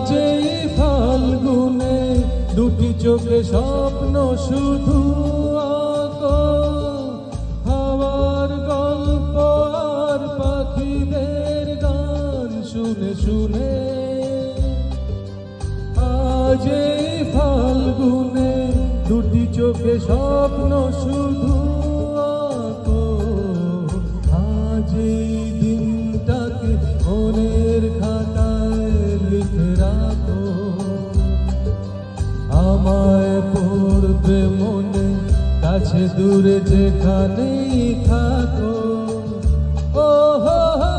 আজ এই ফাল্গুনে দুটি চোখে স্বপ্ন শুধু আঁকো, হাওয়ার গল্প আর পাখিদের গান শুনে শুনে। আজ এই ফাল্গুনে দুটি চোখে স্বপ্ন শুধু আঁকো, আজ এই দিনটাকে মনের খাতায় লিখে রাখো। আমায় পড়বে মনে, কাছে দূরে যেখানেই থাকো। ও হো হো,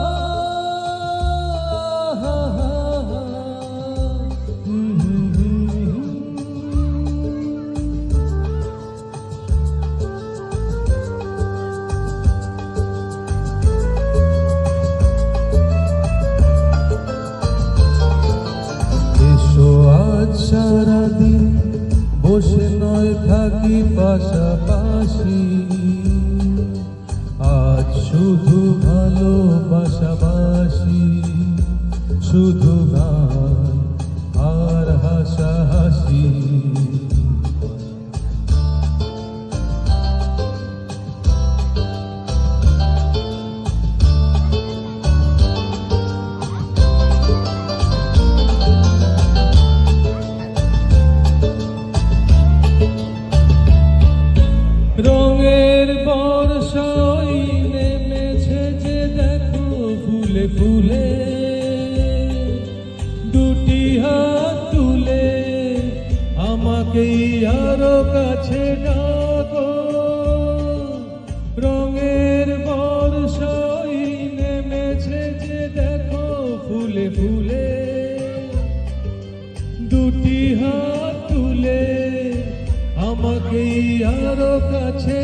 সারাদিন বসে নয় থাকি পাশাপাশি, আজ শুধু ভালোবাসাবাসি, শুধু গান আর হাসাহাসি। রঙের বর্ষাই নেমেছে যে দেখো ফুলে ফুলে, দুটি হাত তুলে আমাকেই আরো কাছে ডাকো। রঙের বর্ষাই নেমেছে যে দেখো ফুলে ফুলে, দুটি হাত তুলে আমাকেই আরো কাছে